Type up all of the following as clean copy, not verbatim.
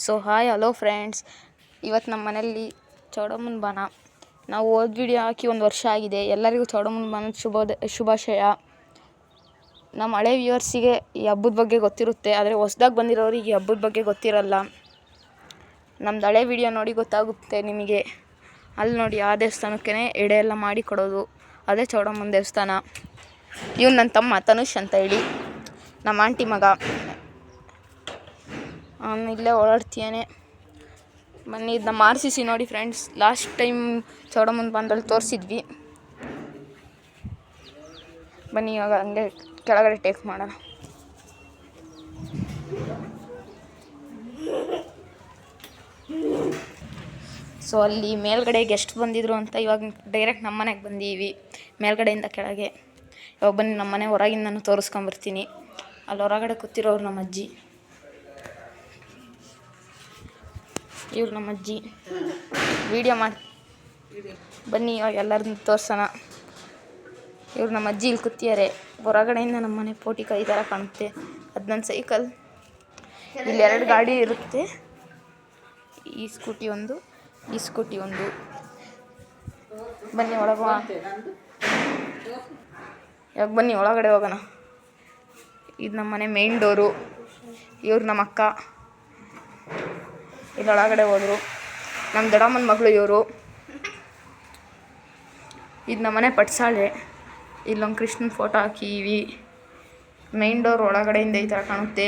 So hi hello friends, ಇವತ್ತು ನಮ್ಮ ಮನೆಯಲ್ಲಿ ಚೌಡಮ್ಮನ ಬಾನ ನಾವು ಹೋದ ವಿಡಿಯೋ ಹಾಕಿ 1 ವರ್ಷ ಆಗಿದೆ. ಎಲ್ಲರಿಗೂ ಚೌಡಮ್ಮನ ಬಾನದ ಶುಭಾಶಯ. ನಮ್ಮ ಹಳೆ ವ್ಯೂವರ್ಸಿಗೆ ಈ ಹಬ್ಬದ ಬಗ್ಗೆ ಗೊತ್ತಿರುತ್ತೆ, ಆದರೆ ಹೊಸ್ದಾಗಿ ಬಂದಿರೋರಿಗೆ ಈ ಹಬ್ಬದ ಬಗ್ಗೆ ಗೊತ್ತಿರಲ್ಲ. ನಮ್ದು ಹಳೆ ವಿಡಿಯೋ ನೋಡಿ ಗೊತ್ತಾಗುತ್ತೆ ನಿಮಗೆ. ಅಲ್ಲಿ ನೋಡಿ ಆ ದೇವಸ್ಥಾನಕ್ಕೇ ಎಡೆ ಎಲ್ಲ ಮಾಡಿ ಕೊಡೋದು, ಅದೇ ಚೌಡಮ್ಮನ ದೇವಸ್ಥಾನ. ಇವ್ನು ನನ್ನ ತಮ್ಮ ತನುಷ್ ಅಂತ ಹೇಳಿ, ನಮ್ಮ ಆಂಟಿ ಮಗ. ಅವನು ಇಲ್ಲೇ ಓಡಾಡ್ತೀಯಾನೆ. ಬನ್ನಿ, ಇದು ನಮ್ಮ RCC ನೋಡಿ ಫ್ರೆಂಡ್ಸ್. ಲಾಸ್ಟ್ ಟೈಮ್ ಚೌಡಮ್ಮನ ಬಾನದಲ್ಲಿ ತೋರಿಸಿದ್ವಿ. ಬನ್ನಿ ಇವಾಗ ಹಂಗೆ ಕೆಳಗಡೆ ಟೇಕ್ ಮಾಡೋಣ. ಸೊ ಅಲ್ಲಿ ಮೇಲ್ಗಡೆ ಗೆಸ್ಟ್ ಬಂದಿದ್ರು ಅಂತ ಇವಾಗ ಡೈರೆಕ್ಟ್ ನಮ್ಮ ಮನೆಗೆ ಬಂದೀವಿ, ಮೇಲ್ಗಡೆಯಿಂದ ಕೆಳಗೆ. ಇವಾಗ ಬನ್ನಿ ನಮ್ಮ ಮನೆ ಹೊರಗಿಂದನೂ ತೋರಿಸ್ಕೊಂಬರ್ತೀನಿ. ಅಲ್ಲಿ ಹೊರಗಡೆ ಕೂತಿರೋರು ನಮ್ಮ ಅಜ್ಜಿ, ಇವ್ರು ನಮ್ಮ ಅಜ್ಜಿ. ವಿಡಿಯೋ ಮಾಡಿ ಬನ್ನಿ ಇವಾಗ ಎಲ್ಲರನ್ನ ತೋರ್ಸೋಣ. ಇವ್ರು ನಮ್ಮ ಅಜ್ಜಿ ಇಲ್ಲಿ ಕೂತಿದ್ದಾರೆ. ಹೊರಗಡೆಯಿಂದ ನಮ್ಮ ಮನೆ ಪೋಟಿಕ ಈ ಥರ ಕಾಣುತ್ತೆ. ಅದು ನನ್ನ ಸೈಕಲ್. ಇಲ್ಲಿ 2 ಗಾಡಿ ಇರುತ್ತೆ, ಈ ಸ್ಕೂಟಿ ಒಂದು, ಈ ಸ್ಕೂಟಿ ಒಂದು. ಬನ್ನಿ ಒಳಗೆ, ಇವಾಗ ಬನ್ನಿ ಒಳಗಡೆ ಹೋಗೋಣ. ಇದು ನಮ್ಮ ಮನೆ ಮೇನ್ ಡೋರು. ಇವ್ರು ನಮ್ಮ ಅಕ್ಕ ಇಲ್ಲೊಳಗಡೆ ಹೋದರು. ನಮ್ಮ ದೊಡ್ಡಮ್ಮನ ಮಗಳು ಇವರು. ಇದು ನಮ್ಮ ಮನೆ ಪಟ್ಸಾಳೆ. ಇಲ್ಲೊಂದು ಕೃಷ್ಣನ ಫೋಟೋ ಹಾಕಿವಿ. ಮೈನ್ ಡೋರ್ ಒಳಗಡೆಯಿಂದ ಈ ಥರ ಕಾಣುತ್ತೆ,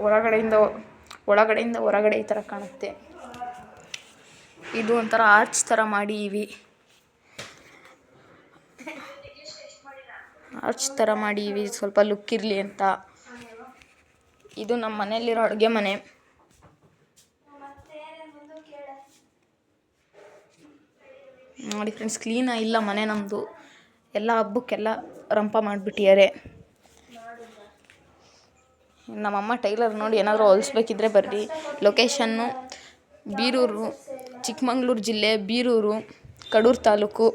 ಒಳಗಡೆಯಿಂದ ಹೊರಗಡೆ ಈ ಥರ ಕಾಣುತ್ತೆ. ಇದು ಒಂಥರ ಆರ್ಚ್ ಥರ ಮಾಡೀವಿ, ಸ್ವಲ್ಪ ಲುಕ್ ಇರಲಿ ಅಂತ. ಇದು ನಮ್ಮ ಮನೆಯಲ್ಲಿರೋ ಅಡುಗೆ ಮನೆ. ನೋಡಿ ಫ್ರೆಂಡ್ಸ್, ಕ್ಲೀನಾಗಿ ಇಲ್ಲ ಮನೆ ನಮ್ಮದು. ಎಲ್ಲ ಹಬ್ಬಕ್ಕೆಲ್ಲ ರಂಪ ಮಾಡಿಬಿಟ್ಟಿದ್ದಾರೆ. ನಮ್ಮಮ್ಮ ಟೈಲರ್ ನೋಡಿ, ಏನಾದರೂ ಹೊಲಿಸ್ಬೇಕಿದ್ರೆ ಬರ್ರಿ. ಲೊಕೇಶನ್ನು ಬೀರೂರು, ಚಿಕ್ಕಮಂಗ್ಳೂರು ಜಿಲ್ಲೆ, ಬೀರೂರು, ಕಡೂರು ತಾಲೂಕು,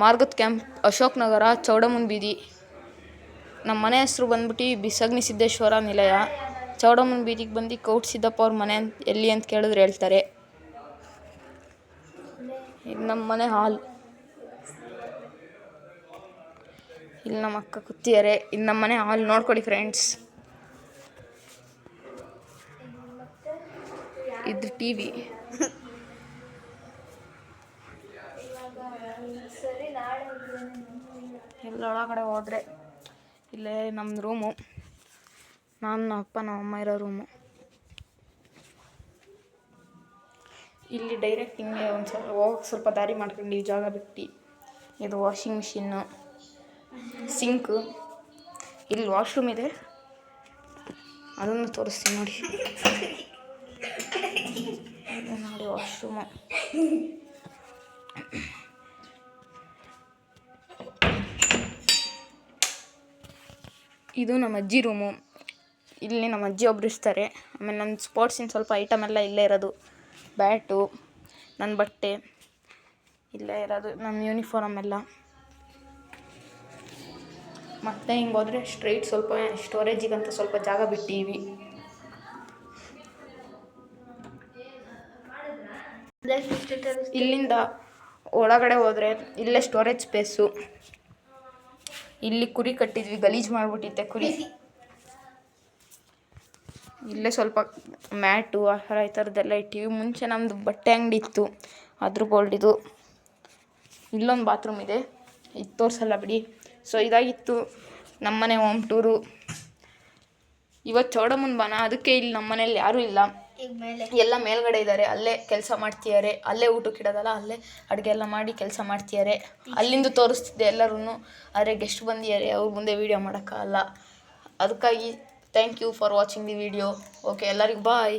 ಮಾರ್ಗದ ಕ್ಯಾಂಪ್, ಅಶೋಕ್ ನಗರ, ಚೌಡಮ್ಮನ ಬೀದಿ. ನಮ್ಮ ಮನೆ ಹೆಸರು ಬಂದ್ಬಿಟ್ಟು ಬಿಸಗ್ನಿ ಸಿದ್ದೇಶ್ವರ ನಿಲಯ. ಚೌಡಮ್ಮನ ಬೀದಿಗೆ ಬಂದು ಕೌಟ್ ಸಿದ್ದಪ್ಪ ಅವ್ರ ಮನೆ ಎಲ್ಲಿ ಅಂತ ಕೇಳಿದ್ರೆ ಹೇಳ್ತಾರೆ. ಇದು ನಮ್ಮ ಮನೆ ಹಾಲ್. ಇಲ್ಲಿ ನಮ್ಮ ಅಕ್ಕ ಕೂತಿದ್ದಾರೆ. ಇದು ನಮ್ಮ ಮನೆ ಹಾಲ್ ನೋಡ್ಕೊಳ್ಳಿ ಫ್ರೆಂಡ್ಸ್. ಇದು TV. ಎಲ್ಲ ಒಳಗಡೆ ಹೋದರೆ ಇಲ್ಲೇ ನಮ್ಮ ರೂಮು, ನಮ್ಮ ಅಪ್ಪ ನಮ್ಮ ಅಮ್ಮ ಇರೋ ರೂಮು. ಇಲ್ಲಿ ಡೈರೆಕ್ಟ್ ಹಿಂಗೆ ಹೋಗಕ್ಕೆ ಸ್ವಲ್ಪ ದಾರಿ ಮಾಡ್ಕೊಂಡು ಈ ಜಾಗ ಬಿಟ್ಟು. ಇದು ವಾಷಿಂಗ್ ಮಿಷಿನ್ನು, ಸಿಂಕು. ಇಲ್ಲಿ ವಾಶ್ರೂಮ್ ಇದೆ, ಅದನ್ನು ತೋರಿಸ್ತೀನಿ ನೋಡಿ. ನೋಡಿ ವಾಶ್ರೂಮು. ಇದು ನಮ್ಮ ಅಜ್ಜಿ ರೂಮು. ಇಲ್ಲಿ ನಮ್ಮ ಅಜ್ಜಿ ಒಬ್ರು ಇರ್ತಾರೆ. ಆಮೇಲೆ ನನ್ನ ಸ್ಪೋರ್ಟ್ಸಿನ ಸ್ವಲ್ಪ ಐಟಮ್ ಎಲ್ಲ ಇಲ್ಲೇ ಇರೋದು. ಬ್ಯಾಟು, ನನ್ನ ಬಟ್ಟೆ ಇಲ್ಲೇ ಇರೋದು, ನನ್ನ ಯೂನಿಫಾರ್ಮ್ ಎಲ್ಲ. ಮತ್ತು ಹಿಂಗೆ ಹೋದರೆ ಸ್ಟ್ರೈಟ್ ಸ್ವಲ್ಪ ಸ್ಟೋರೇಜಿಗಂತ ಸ್ವಲ್ಪ ಜಾಗ ಬಿಟ್ಟೀವಿ. ಇಲ್ಲಿಂದ ಒಳಗಡೆ ಹೋದರೆ ಇಲ್ಲೇ ಸ್ಟೋರೇಜ್ ಸ್ಪೇಸು. ಇಲ್ಲಿ ಕುರಿ ಕಟ್ಟಿದ್ವಿ, ಗಲೀಜು ಮಾಡಿಬಿಟ್ಟಿತ್ತೆ ಕುರಿ. ಇಲ್ಲೇ ಸ್ವಲ್ಪ ಮ್ಯಾಟು ಆಹಾರ ಈ ಥರದ್ದೆಲ್ಲ ಇಟ್ಟಿವಿ. ಮುಂಚೆ ನಮ್ಮದು ಬಟ್ಟೆ ಅಂಗಡಿ ಇತ್ತು, ಅದ್ರ ಬೋಲ್ಡಿದು. ಇಲ್ಲೊಂದು ಬಾತ್ರೂಮ್ ಇದೆ, ಇದು ತೋರಿಸಲ್ಲ ಬಿಡಿ. ಸೊ ಇದಾಗಿತ್ತು ನಮ್ಮ ಮನೆ ಹೋಮ್ ಟೂರು. ಇವತ್ತು ಚೌಡಮ್ಮನ ಬಾನ, ಅದಕ್ಕೆ ಇಲ್ಲಿ ನಮ್ಮ ಮನೇಲಿ ಯಾರೂ ಇಲ್ಲ, ಎಲ್ಲ ಮೇಲ್ಗಡೆ ಇದ್ದಾರೆ. ಅಲ್ಲೇ ಕೆಲಸ ಮಾಡ್ತಿದ್ದಾರೆ, ಅಲ್ಲೇ ಊಟಕ್ಕೆ ಇಡೋದಲ್ಲ, ಅಲ್ಲೇ ಅಡುಗೆ ಎಲ್ಲ ಮಾಡಿ ಕೆಲಸ ಮಾಡ್ತಿದ್ದಾರೆ. ಅಲ್ಲಿಂದ ತೋರಿಸ್ತಿದ್ದೆ ಎಲ್ಲರೂ, ಆದರೆ ಗೆಸ್ಟ್ ಬಂದಿದ್ದಾರೆ, ಅವ್ರ ಮುಂದೆ ವೀಡಿಯೋ ಮಾಡೋಕ್ಕಾಗಲ್ಲ. ಅದಕ್ಕಾಗಿ thank you for watching the video. Okay, ಎಲ್ಲರಿಗೂ ಬಾಯ್.